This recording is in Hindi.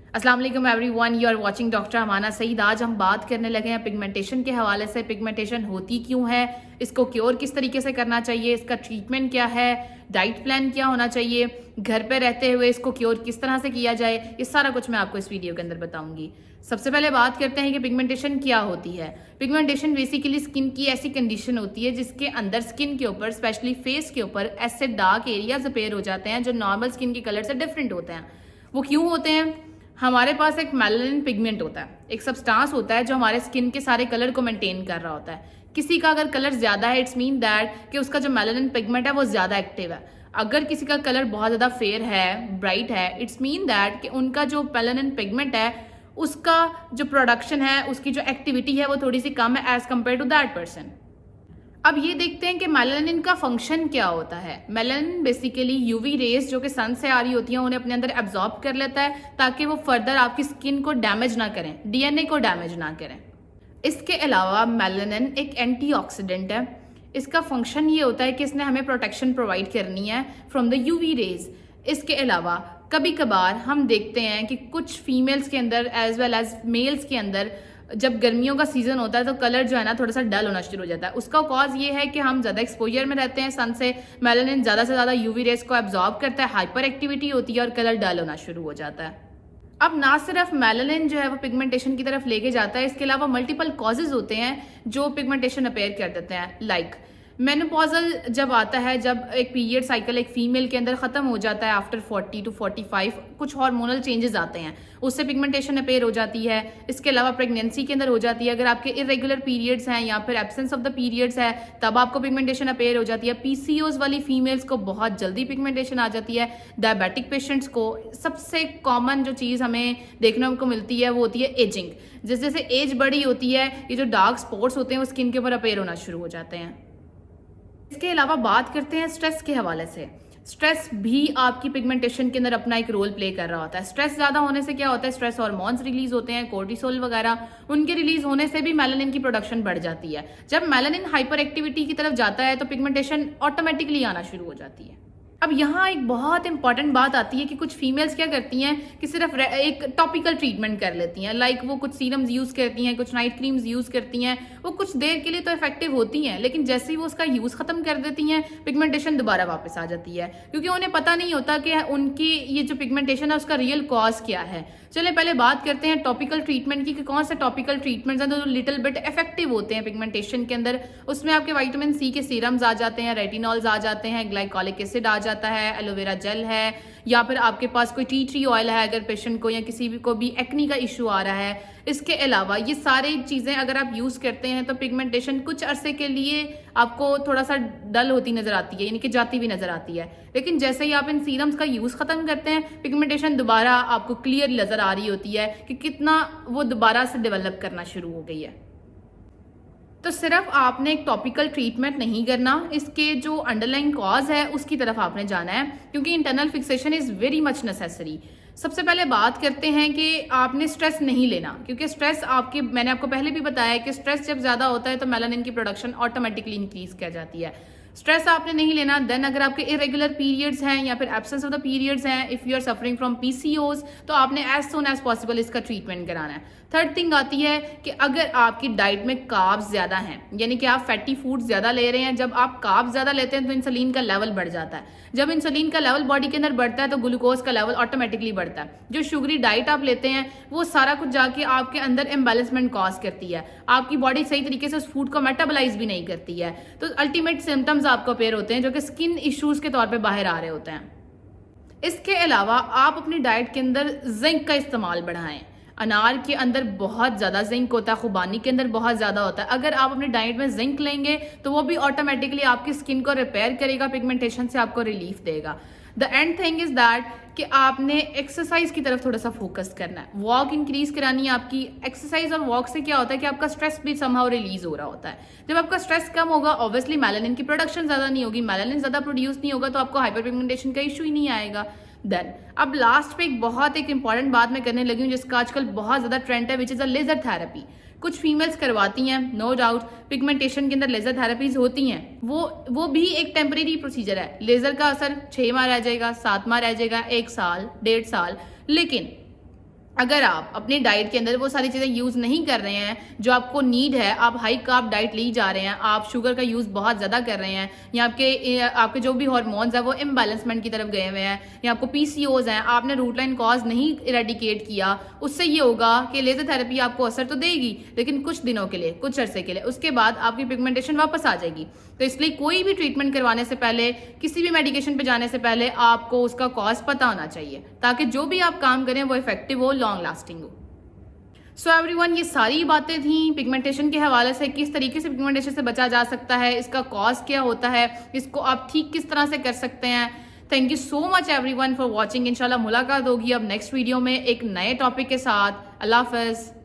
अस्सलाम वालेकुम everyone, you are watching doctor Amana Saeed. आज हम बात करने लगे हैं पिगमेंटेशन के हवाले से। पिगमेंटेशन होती क्यों है, इसको क्योर किस तरीके से करना चाहिए, इसका ट्रीटमेंट क्या है, डाइट प्लान क्या होना चाहिए, घर पे रहते हुए इसको क्योर किस तरह से किया जाए, ये सारा कुछ मैं आपको इस वीडियो के अंदर बताऊंगी। सबसे पहले बात करते हैं कि पिगमेंटेशन क्या होती है। पिगमेंटेशन बेसिकली स्किन की ऐसी कंडीशन होती है जिसके अंदर स्किन के ऊपर, स्पेशली फेस के ऊपर, ऐसे डार्क एरियाज अपेयर हो जाते हैं जो नॉर्मल स्किन के कलर से डिफरेंट होते हैं। वो क्यों होते हैं? हमारे पास एक मेलानिन पिगमेंट होता है, एक सब्सटेंस होता है जो हमारे स्किन के सारे कलर को मेंटेन कर रहा होता है। किसी का अगर कलर ज्यादा है, इट्स मीन दैट कि उसका जो मेलानिन पिगमेंट है वो ज्यादा एक्टिव है। अगर किसी का कलर बहुत ज्यादा फेयर है, ब्राइट है, इट्स मीन दैट कि उनका जो मेलानिन पिगमेंट है उसका जो प्रोडक्शन है, उसकी जो एक्टिविटी है वो थोड़ी सी कम है as compare to that person. अब ये देखते हैं कि मेलानिन का फंक्शन क्या होता है। मेलानिन बेसिकली यूवी रेस जो कि सन से आ रही होती हैं उन्हें अपने अंदर एब्जॉर्ब कर लेता है ताकि वो फर्दर आपकी स्किन को डैमेज ना करें, डीएनए को डैमेज ना करें। इसके अलावा मेलानिन एक एंटीऑक्सीडेंट है। इसका फंक्शन ये होता है कि इसने हमें प्रोटेक्शन प्रोवाइड करनी है फ्रॉम द यूवी रेज। इसके अलावा कभी कभार हम देखते हैं कि कुछ फीमेल्स के अंदर एज वेल एज मेल्स के अंदर जब गर्मियों का सीजन होता है तो कलर जो है ना थोड़ा सा डल होना शुरू हो जाता है। उसका कॉज ये है कि हम ज्यादा एक्सपोजर में रहते हैं सन से। मेलानिन ज्यादा से ज्यादा यूवी रेस को एब्जॉर्ब करता है, हाइपर एक्टिविटी होती है और कलर डल होना शुरू हो जाता है। अब ना सिर्फ मेलानिन जो है वो पिगमेंटेशन की तरफ लेके जाता है, इसके अलावा मल्टीपल कॉजेज होते हैं जो पिगमेंटेशन अपेयर कर देते हैं। लाइक मेनोपॉजल जब आता है, जब एक पीरियड साइकिल एक फीमेल के अंदर खत्म हो जाता है आफ्टर 40 to 45, कुछ हार्मोनल चेंजेस आते हैं, उससे पिगमेंटेशन अपेयर हो जाती है। इसके अलावा प्रेगनेंसी के अंदर हो जाती है। अगर आपके इरेगुलर पीरियड्स हैं या फिर एब्सेंस ऑफ द पीरियड्स है तब आपको पिगमेंटेशन अपेयर हो जाती है। पीसीओज वाली फीमेल्स को बहुत जल्दी पिगमेंटेशन आ जाती है। डायबिटिक पेशेंट्स को सबसे कॉमन जो चीज़ हमें देखने को मिलती है वो होती है एजिंग। जैसे जैसे एज बड़ी होती है ये जो डार्क स्पॉट्स होते हैं वो स्किन के ऊपर अपेयर होना शुरू हो जाते हैं। इसके अलावा बात करते हैं स्ट्रेस के हवाले से। स्ट्रेस भी आपकी पिगमेंटेशन के अंदर अपना एक रोल प्ले कर रहा होता है। स्ट्रेस ज्यादा होने से क्या होता है, स्ट्रेस हार्मोन्स रिलीज होते हैं, कोर्टिसोल वगैरह, उनके रिलीज होने से भी मेलानिन की प्रोडक्शन बढ़ जाती है। जब मेलानिन हाइपर एक्टिविटी की तरफ जाता है तो पिगमेंटेशन ऑटोमेटिकली आना शुरू हो जाती है। अब यहाँ एक बहुत इंपॉर्टेंट बात आती है कि कुछ फीमेल्स क्या करती हैं कि सिर्फ एक टॉपिकल ट्रीटमेंट कर लेती हैं। लाइक वो कुछ सीरम्स यूज करती हैं, कुछ नाइट क्रीम्स यूज करती हैं। वो कुछ देर के लिए तो इफेक्टिव होती हैं, लेकिन जैसे ही वो उसका यूज खत्म कर देती हैं पिगमेंटेशन दोबारा वापस आ जाती है, क्योंकि उन्हें पता नहीं होता कि उनकी ये जो पिगमेंटेशन है उसका रियल कॉज क्या है। चलिए पहले बात करते हैं टॉपिकल ट्रीटमेंट की कि कौन से टॉपिकल ट्रीटमेंट्स हैं जो लिटिल बिट इफेक्टिव होते हैं पिगमेंटेशन के अंदर। उसमें आपके विटामिन सी के सीरम्स आ जाते हैं, रेटिनॉल्स आ जाते हैं, ग्लाइकोलिक एसिड आ जाता है, एलोवेरा जेल है, या फिर आपके पास कोई टी ट्री ऑयल है अगर पेशेंट को या किसी भी को भी एक्नी का इशू आ रहा है। इसके अलावा ये सारी चीजें अगर आप यूज करते हैं तो पिगमेंटेशन कुछ अरसे के लिए आपको थोड़ा सा डल होती नजर आती है, यानी कि जाती भी नजर आती है। लेकिन जैसे ही आप इन सीरम्स का यूज खत्म करते हैं पिगमेंटेशन दोबारा आपको क्लियर नजर आ रही होती है कि कितना वो दोबारा से डेवलप करना शुरू हो गई है। तो सिर्फ आपने एक टॉपिकल ट्रीटमेंट नहीं करना, इसके जो अंडरलाइन कॉज है उसकी तरफ आपने जाना है, क्योंकि internal fixation is very much necessary. सबसे पहले बात करते हैं कि आपने स्ट्रेस नहीं लेना, क्योंकि स्ट्रेस आपके, मैंने आपको पहले भी बताया कि स्ट्रेस जब ज्यादा होता है तो मेलानिन की प्रोडक्शन ऑटोमेटिकली इंक्रीज कर जाती है। स्ट्रेस आपने नहीं लेना। देन अगर आपके इरेगुलर पीरियड्स हैं या फिर एब्सेंस ऑफ द पीरियड्स हैं, if you are suffering from PCOS, तो आपने एज सुन एज पॉसिबल इसका ट्रीटमेंट कराना है। थर्ड थिंग आती है कि अगर आपकी डाइट में कार्ब्स ज्यादा हैं, यानी कि आप फैटी फूड ज्यादा ले रहे हैं, जब आप कार्ब्स ज्यादा लेते हैं तो इंसुलिन का लेवल बढ़ जाता है। जब इंसुलिन का लेवल बॉडी के अंदर बढ़ता है तो ग्लूकोज का लेवल ऑटोमेटिकली बढ़ता है। जो शुगरी डाइट आप लेते हैं वो सारा कुछ जाके आपके अंदर इम्बैलेंसमेंट कॉज करती है, आपकी बॉडी सही तरीके से उस फूड को मेटाबोलाइज भी नहीं करती है। तो अल्टीमेट सिम्टम्स आपको अपेयर होते हैं जो कि स्किन इश्यूज के तौर पे बाहर आ रहे होते हैं। इसके अलावा आप अपनी डाइट के अंदर जिंक का इस्तेमाल बढ़ाएं। अनार के अंदर बहुत ज्यादा जिंक होता है, खुबानी के अंदर बहुत ज्यादा होता है। अगर आप अपनी डाइट में जिंक लेंगे तो वो भी ऑटोमेटिकली आपकी स्किन को रिपेयर करेगा, पिगमेंटेशन से आपको रिलीफ देगा। The end thing is that कि आपने एक्सरसाइज की तरफ थोड़ा सा फोकस करना है, वॉक इंक्रीज करानी है आपकी। एक्सरसाइज और वॉक से क्या होता है कि आपका स्ट्रेस भी समहाउ रिलीज हो रहा होता है। जब आपका स्ट्रेस कम होगा ऑब्वियसली मेलानिन की प्रोडक्शन ज्यादा नहीं होगी, मेलानिन ज्यादा प्रोड्यूस नहीं होगा तो आपको हाइपर पिगमेंटेशन का इशू ही नहीं आएगा। देन अब लास्ट पे एक इंपॉर्टेंट बात मैं करने लगी हूँ जिसका आजकल बहुत ज्यादा ट्रेंड है, which is a laser therapy. कुछ फीमेल्स करवाती हैं, नो डाउट पिगमेंटेशन के अंदर लेजर थेरेपीज होती हैं, वो भी एक टेम्परेरी प्रोसीजर है। लेजर का असर 6 माह रह जाएगा, 7 माह रह जाएगा, 1 साल, 1.5 साल, लेकिन अगर आप अपने डाइट के अंदर वो सारी चीज़ें यूज़ नहीं कर रहे हैं जो आपको नीड है, आप हाई कार्ब डाइट ली जा रहे हैं, आप शुगर का यूज़ बहुत ज़्यादा कर रहे हैं, या आपके जो भी हार्मोन्स हैं वो इम्बैलेंसमेंट की तरफ गए हुए हैं, या आपको पीसीओज हैं, आपने रूट लाइन कॉज नहीं इरेडिकेट किया, उससे ये होगा कि लेजर थेरेपी आपको असर तो देगी लेकिन कुछ दिनों के लिए, कुछ अरसे के लिए, उसके बाद आपकी पिगमेंटेशन वापस आ जाएगी। तो इसलिए कोई भी ट्रीटमेंट करवाने से पहले, किसी भी मेडिकेशन पे जाने से पहले आपको उसका कॉज पता होना चाहिए, ताकि जो भी आप काम करें वो इफेक्टिव हो, लॉन्ग लास्टिंग हो। सो एवरीवन, ये सारी बातें थी पिगमेंटेशन के हवाले से, किस तरीके से पिगमेंटेशन से बचा जा सकता है, इसका कॉज क्या होता है, इसको आप ठीक किस तरह से कर सकते हैं। Thank you so much everyone for watching. इंशाल्लाह मुलाकात होगी अब नेक्स्ट वीडियो में एक नए टॉपिक के साथ। अल्लाह हाफ़िज़।